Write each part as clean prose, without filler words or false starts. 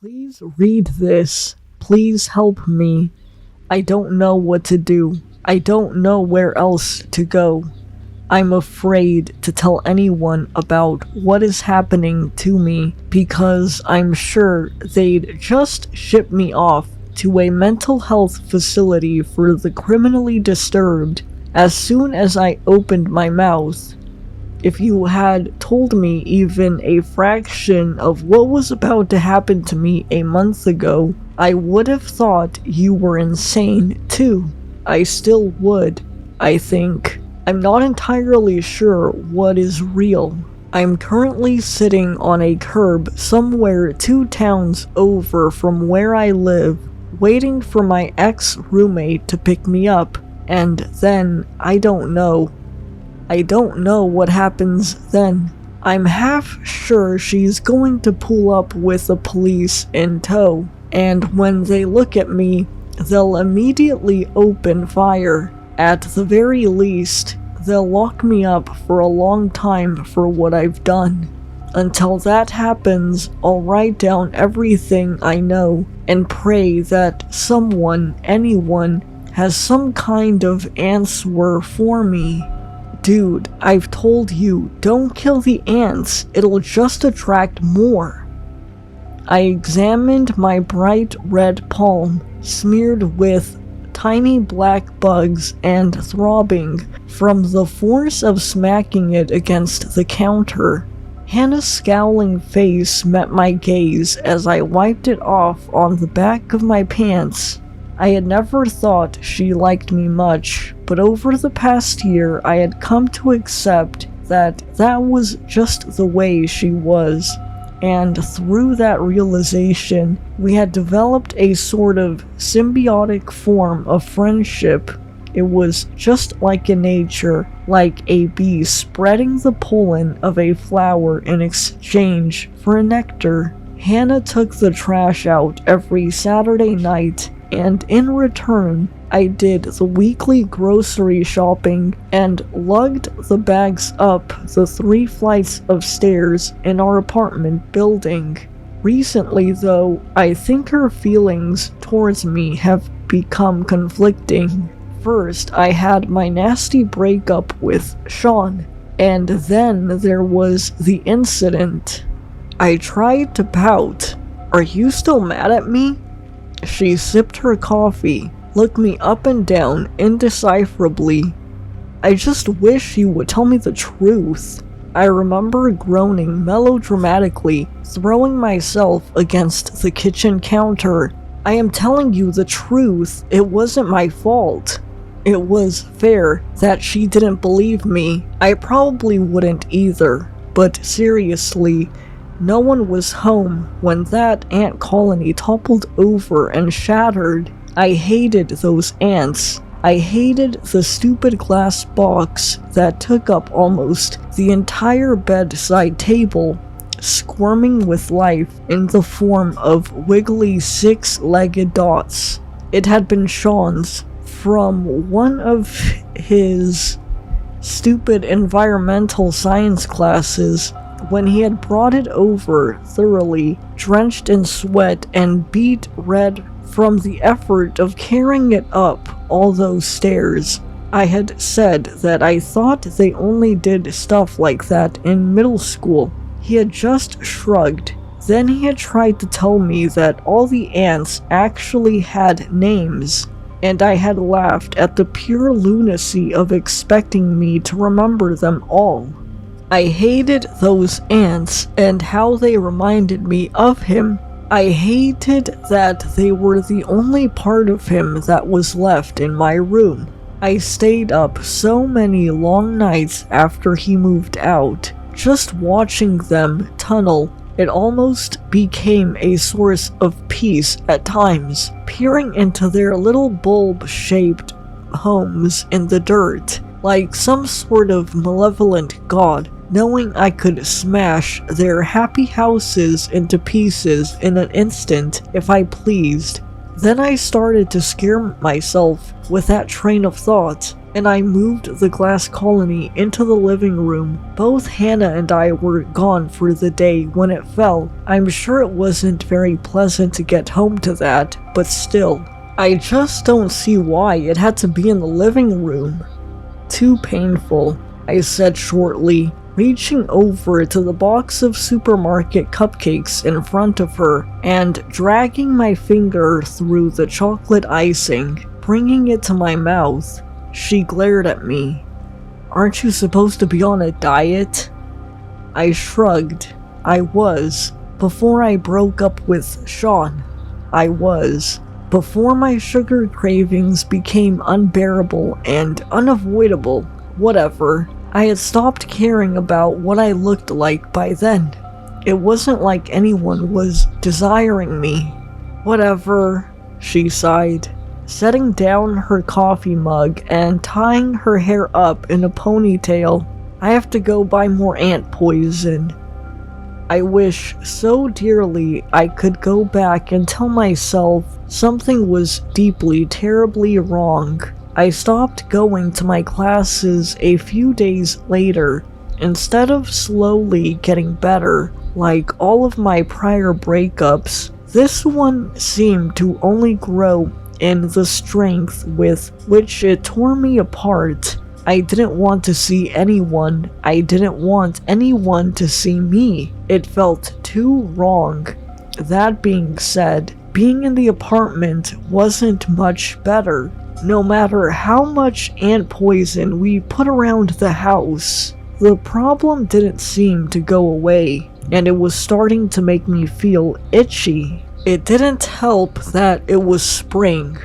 Please read this. Please help me. I don't know what to do. I don't know where else to go. I'm afraid to tell anyone about what is happening to me because I'm sure they'd just ship me off to a mental health facility for the criminally disturbed as soon as I opened my mouth. If you had told me even a fraction of what was about to happen to me a month ago, I would have thought you were insane too. I still would, I think. I'm not entirely sure what is real. I'm currently sitting on a curb somewhere 2 towns over from where I live, waiting for my ex-roommate to pick me up, and then I don't know what happens then. I'm half sure she's going to pull up with the police in tow, and when they look at me, they'll immediately open fire. At the very least, they'll lock me up for a long time for what I've done. Until that happens, I'll write down everything I know and pray that anyone, has some kind of answer for me. Dude, I've told you, don't kill the ants, it'll just attract more. I examined my bright red palm, smeared with tiny black bugs and throbbing from the force of smacking it against the counter. Hannah's scowling face met my gaze as I wiped it off on the back of my pants. I had never thought she liked me much, but over the past year I had come to accept that was just the way she was, and through that realization, we had developed a sort of symbiotic form of friendship. It was just like in nature, like a bee spreading the pollen of a flower in exchange for nectar. Hannah took the trash out every Saturday night, and in return, I did the weekly grocery shopping and lugged the bags up the 3 flights of stairs in our apartment building. Recently, though, I think her feelings towards me have become conflicting. First, I had my nasty breakup with Sean, and then there was the incident. I tried to pout. "Are you still mad at me?" She sipped her coffee, looked me up and down indecipherably. "I just wish you would tell me the truth." I remember groaning melodramatically, throwing myself against the kitchen counter. "I am telling you the truth, it wasn't my fault." It was fair that she didn't believe me. I probably wouldn't either, but seriously, no one was home when that ant colony toppled over and shattered. I hated those ants. I hated the stupid glass box that took up almost the entire bedside table, squirming with life in the form of wiggly 6-legged dots. It had been Sean's from one of his stupid environmental science classes when he had brought it over thoroughly, drenched in sweat and beet red from the effort of carrying it up all those stairs. I had said that I thought they only did stuff like that in middle school. He had just shrugged. Then he had tried to tell me that all the ants actually had names, and I had laughed at the pure lunacy of expecting me to remember them all. I hated those ants and how they reminded me of him. I hated that they were the only part of him that was left in my room. I stayed up so many long nights after he moved out, just watching them tunnel. It almost became a source of peace at times, peering into their little bulb-shaped homes in the dirt, like some sort of malevolent god, knowing I could smash their happy houses into pieces in an instant if I pleased. Then I started to scare myself with that train of thought. and I moved the glass colony into the living room. Both Hannah and I were gone for the day when it fell. I'm sure it wasn't very pleasant to get home to that, but still. I just don't see why it had to be in the living room. Too painful, I said shortly, reaching over to the box of supermarket cupcakes in front of her and dragging my finger through the chocolate icing, bringing it to my mouth. She glared at me. "Aren't you supposed to be on a diet?" I shrugged. I was. Before I broke up with Sean, I was. Before my sugar cravings became unbearable and unavoidable, whatever. I had stopped caring about what I looked like by then. It wasn't like anyone was desiring me. "Whatever," she sighed, setting down her coffee mug and tying her hair up in a ponytail. "I have to go buy more ant poison." I wish so dearly I could go back and tell myself something was deeply, terribly wrong. I stopped going to my classes a few days later. Instead of slowly getting better, like all of my prior breakups, this one seemed to only grow in the strength with which it tore me apart. I didn't want to see anyone. I didn't want anyone to see me. It felt too wrong. That being said, being in the apartment wasn't much better. No matter how much ant poison we put around the house, the problem didn't seem to go away, and it was starting to make me feel itchy. It didn't help that it was spring,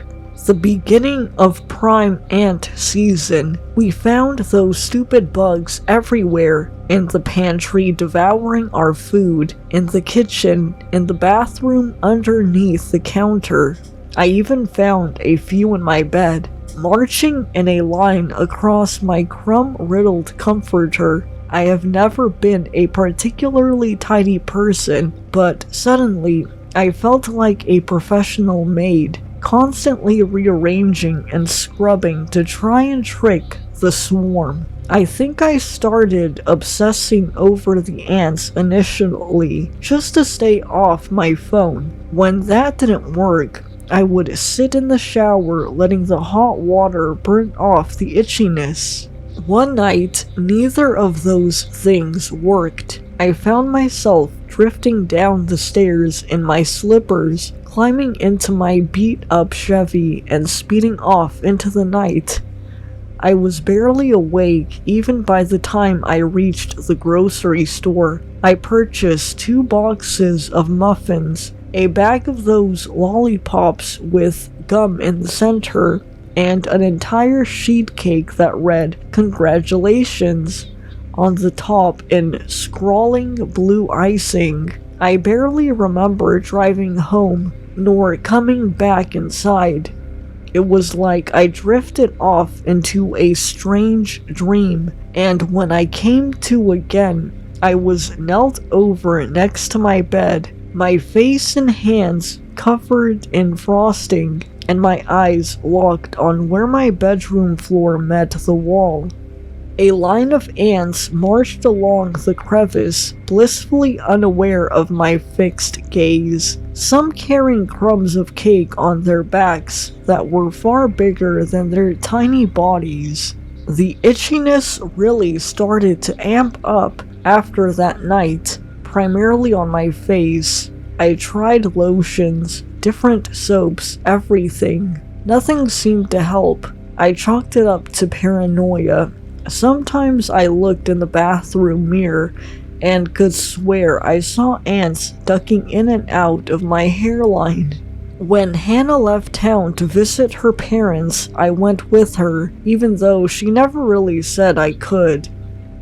the beginning of prime ant season. We found those stupid bugs everywhere, in the pantry devouring our food, in the kitchen, in the bathroom underneath the counter. I even found a few in my bed, marching in a line across my crumb-riddled comforter. I have never been a particularly tidy person, but suddenly I felt like a professional maid, constantly rearranging and scrubbing to try and trick the swarm. I think I started obsessing over the ants initially, just to stay off my phone. When that didn't work, I would sit in the shower letting the hot water burn off the itchiness. One night, neither of those things worked. I found myself drifting down the stairs in my slippers, climbing into my beat-up Chevy and speeding off into the night. I was barely awake even by the time I reached the grocery store. I purchased 2 boxes of muffins, a bag of those lollipops with gum in the center, and an entire sheet cake that read "Congratulations" on the top in scrawling blue icing. I barely remember driving home, nor coming back inside. It was like I drifted off into a strange dream, and when I came to again, I was knelt over next to my bed, my face and hands covered in frosting, and my eyes locked on where my bedroom floor met the wall. A line of ants marched along the crevice, blissfully unaware of my fixed gaze, some carrying crumbs of cake on their backs that were far bigger than their tiny bodies. The itchiness really started to amp up after that night, primarily on my face. I tried lotions, different soaps, everything. Nothing seemed to help. I chalked it up to paranoia. Sometimes I looked in the bathroom mirror and could swear I saw ants ducking in and out of my hairline. When Hannah left town to visit her parents, I went with her, even though she never really said I could.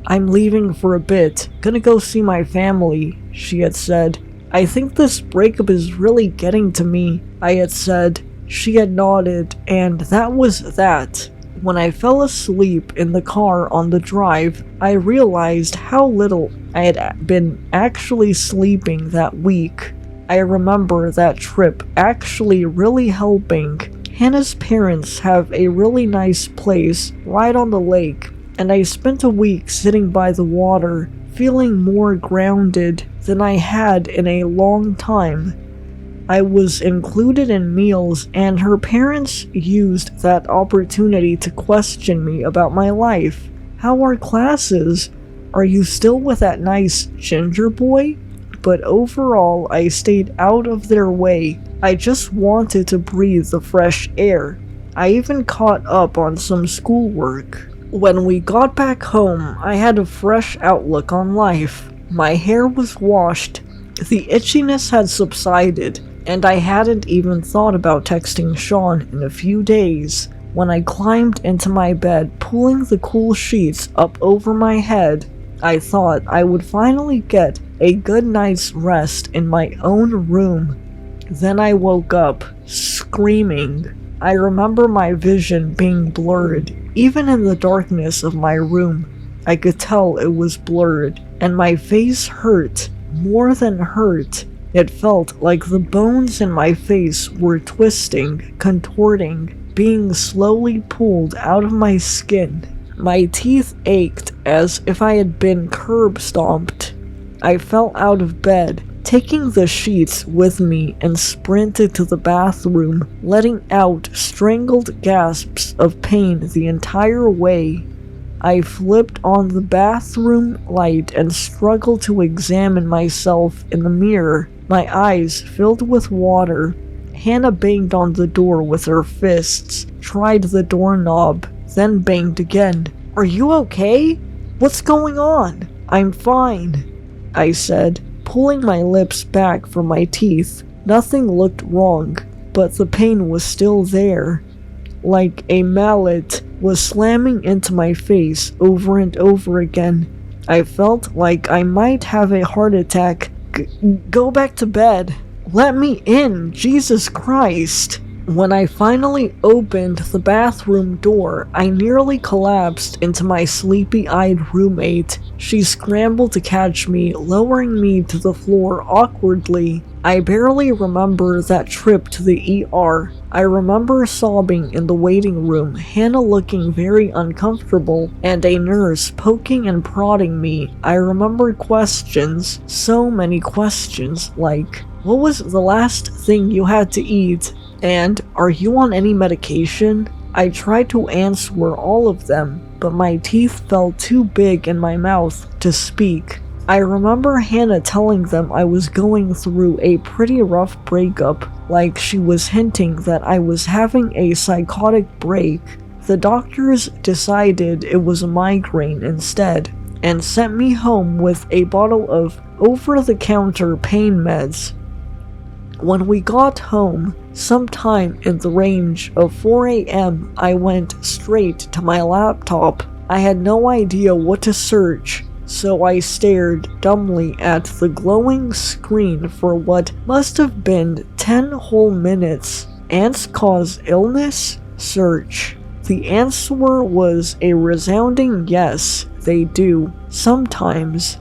"I'm leaving for a bit, gonna go see my family," she had said. "I think this breakup is really getting to me," I had said. She had nodded, and that was that. When I fell asleep in the car on the drive, I realized how little I had been actually sleeping that week. I remember that trip actually really helping Hannah's parents have a really nice place right on the lake, and I spent a week sitting by the water, feeling more grounded than I had in a long time. I was included in meals, and her parents used that opportunity to question me about my life. How are classes? Are you still with that nice ginger boy? But overall, I stayed out of their way. I just wanted to breathe the fresh air. I even caught up on some schoolwork. When we got back home, I had a fresh outlook on life. My hair was washed, the itchiness had subsided, and I hadn't even thought about texting Sean in a few days. When I climbed into my bed, pulling the cool sheets up over my head, I thought I would finally get a good night's rest in my own room. Then I woke up, screaming. I remember my vision being blurred. Even in the darkness of my room, I could tell it was blurred, and my face hurt. More than hurt. It felt like the bones in my face were twisting, contorting, being slowly pulled out of my skin. My teeth ached as if I had been curb stomped. I fell out of bed, taking the sheets with me, and sprinted to the bathroom, letting out strangled gasps of pain the entire way. I flipped on the bathroom light and struggled to examine myself in the mirror, my eyes filled with water. Hannah banged on the door with her fists, tried the doorknob, then banged again. "Are you okay? What's going on?" "I'm fine," I said, pulling my lips back from my teeth. Nothing looked wrong, but the pain was still there. Like a mallet was slamming into my face over and over again. I felt like I might have a heart attack. Go back to bed. Let me in, Jesus Christ. When I finally opened the bathroom door, I nearly collapsed into my sleepy-eyed roommate. She scrambled to catch me, lowering me to the floor awkwardly. I barely remember that trip to the ER. I remember sobbing in the waiting room, Hannah looking very uncomfortable, and a nurse poking and prodding me. I remember questions, so many questions, like, what was the last thing you had to eat? And, are you on any medication? I tried to answer all of them, but my teeth felt too big in my mouth to speak. I remember Hannah telling them I was going through a pretty rough breakup, like she was hinting that I was having a psychotic break. The doctors decided it was a migraine instead, and sent me home with a bottle of over-the-counter pain meds. When we got home, sometime in the range of 4 a.m., I went straight to my laptop. I had no idea what to search, so I stared dumbly at the glowing screen for what must have been 10 whole minutes. Ants cause illness? Search. The answer was a resounding yes, they do. Sometimes.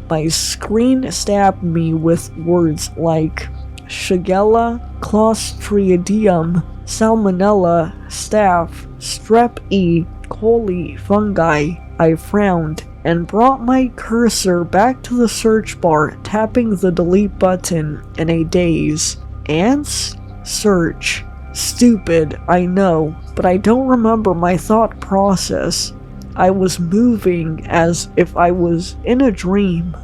My screen stabbed me with words like Shigella, Clostridium, Salmonella, Staph, Strep E. coli, fungi. I frowned and brought my cursor back to the search bar, tapping the delete button in a daze. Ants? Search. Stupid, I know, but I don't remember my thought process. I was moving as if I was in a dream.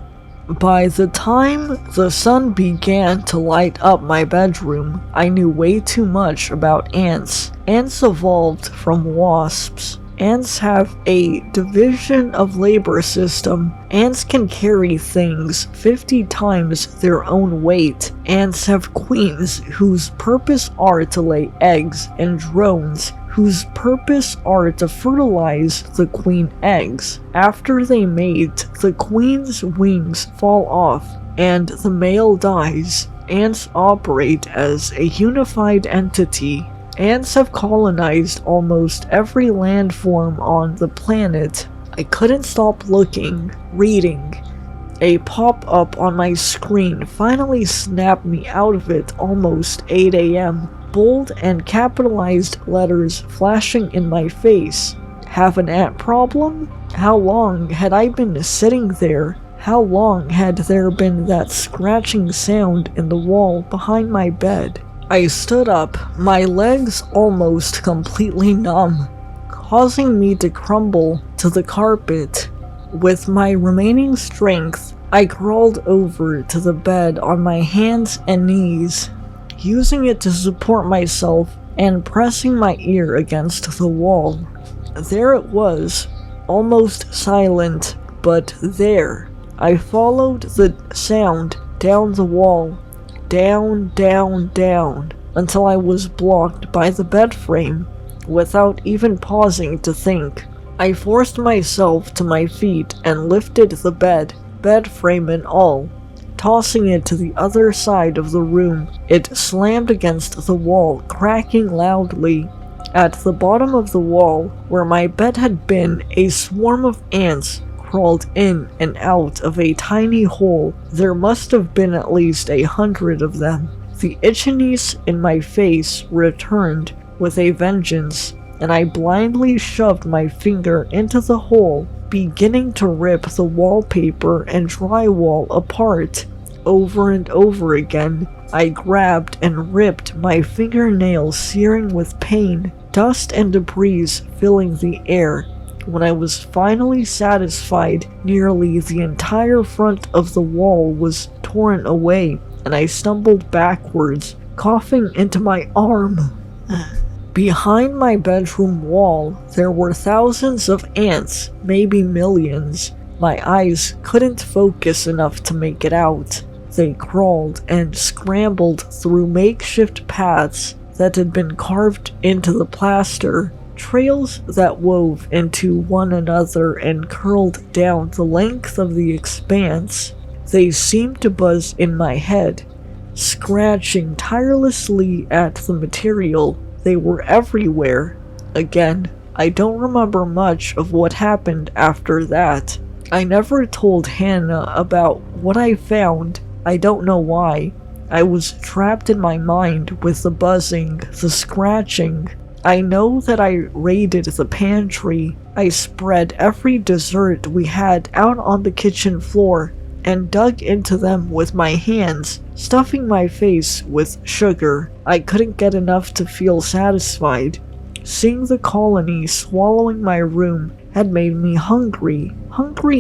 By the time the sun began to light up my bedroom, I knew way too much about ants. Ants evolved from wasps. Ants have a division of labor system. Ants can carry things 50 times their own weight. Ants have queens whose purpose are to lay eggs, and drones whose purpose are to fertilize the queen eggs. After they mate, the queen's wings fall off, and the male dies. Ants operate as a unified entity. Ants have colonized almost every landform on the planet. I couldn't stop looking, reading. A pop-up on my screen finally snapped me out of it almost 8 a.m. bold and capitalized letters flashing in my face. Have an ant problem? How long had I been sitting there? How long had there been that scratching sound in the wall behind my bed? I stood up, my legs almost completely numb, causing me to crumble to the carpet. With my remaining strength, I crawled over to the bed on my hands and knees, using it to support myself and pressing my ear against the wall. There it was, almost silent, but there. I followed the sound down the wall, down, down, down, until I was blocked by the bed frame, without even pausing to think. I forced myself to my feet and lifted the bed frame and all. Tossing it to the other side of the room, it slammed against the wall, cracking loudly. At the bottom of the wall, where my bed had been, a swarm of ants crawled in and out of a tiny hole. There must have been at least 100 of them. The itchiness in my face returned with a vengeance, and I blindly shoved my finger into the hole, beginning to rip the wallpaper and drywall apart. Over and over again, I grabbed and ripped, my fingernails searing with pain, dust and debris filling the air. When I was finally satisfied, nearly the entire front of the wall was torn away, and I stumbled backwards, coughing into my arm. Behind my bedroom wall, there were thousands of ants, maybe millions. My eyes couldn't focus enough to make it out. They crawled and scrambled through makeshift paths that had been carved into the plaster, trails that wove into one another and curled down the length of the expanse. They seemed to buzz in my head, scratching tirelessly at the material. They were everywhere. Again, I don't remember much of what happened after that. I never told Hannah about what I found. I don't know why. I was trapped in my mind with the buzzing, the scratching. I know that I raided the pantry. I spread every dessert we had out on the kitchen floor and dug into them with my hands, stuffing my face with sugar. I couldn't get enough to feel satisfied. Seeing the colony swallowing my room had made me hungry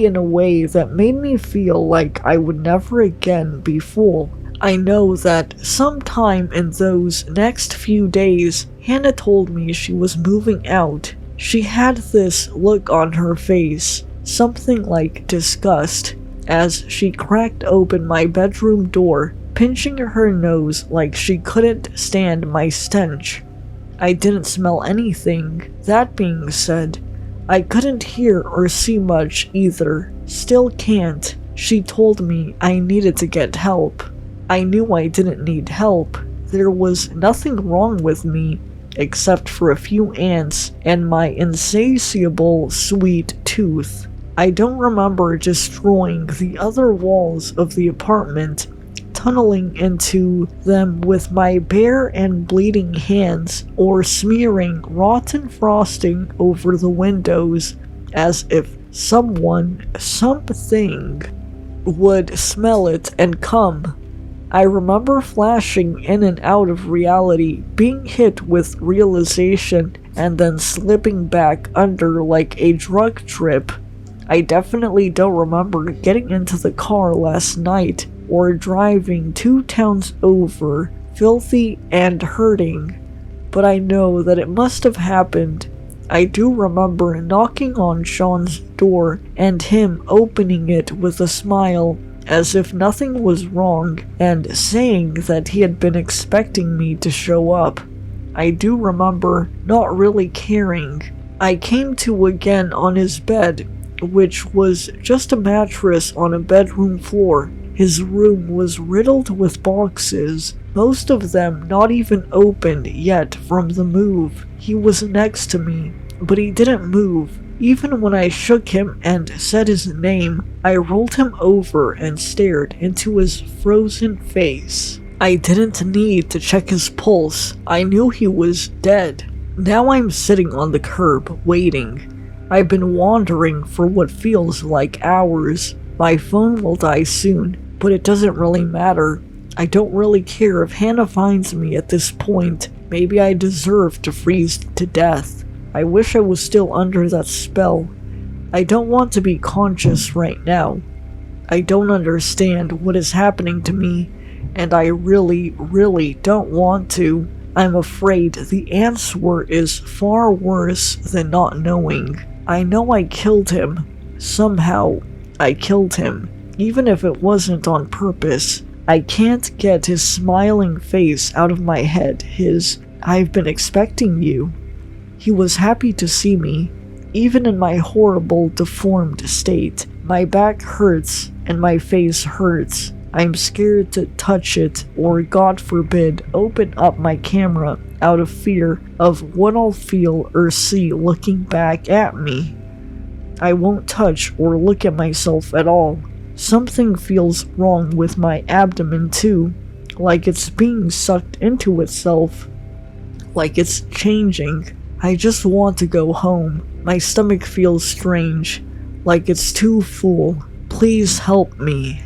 in a way that made me feel like I would never again be full. I know that sometime in those next few days, Hannah told me she was moving out. She had this look on her face, something like disgust, as she cracked open my bedroom door, pinching her nose like she couldn't stand my stench. I didn't smell anything. That being said, I couldn't hear or see much either. Still can't. She told me I needed to get help. I knew I didn't need help. There was nothing wrong with me, except for a few ants and my insatiable sweet tooth. I don't remember destroying the other walls of the apartment, tunneling into them with my bare and bleeding hands, or smearing rotten frosting over the windows as if someone, something, would smell it and come. I remember flashing in and out of reality, being hit with realization, and then slipping back under like a drug trip. I definitely don't remember getting into the car last night, or driving 2 towns over, filthy and hurting, but I know that it must have happened. I do remember knocking on Sean's door and him opening it with a smile, as if nothing was wrong, and saying that he had been expecting me to show up. I do remember not really caring. I came to again on his bed, which was just a mattress on a bedroom floor. His room was riddled with boxes, most of them not even opened yet from the move. He was next to me, but he didn't move. Even when I shook him and said his name, I rolled him over and stared into his frozen face. I didn't need to check his pulse. I knew he was dead. Now I'm sitting on the curb, waiting. I've been wandering for what feels like hours. My phone will die soon, but it doesn't really matter. I don't really care if Hannah finds me at this point. Maybe I deserve to freeze to death. I wish I was still under that spell. I don't want to be conscious right now. I don't understand what is happening to me, and I really don't want to. I'm afraid the answer is far worse than not knowing. I know I killed him. Somehow, I killed him. Even if it wasn't on purpose. I can't get his smiling face out of my head. His, "I've been expecting you." He was happy to see me, even in my horrible, deformed state. My back hurts and my face hurts. I'm scared to touch it or, God forbid, open up my camera out of fear of what I'll feel or see looking back at me. I won't touch or look at myself at all. Something feels wrong with my abdomen too, like it's being sucked into itself, like it's changing. I just want to go home. My stomach feels strange, like it's too full. Please help me.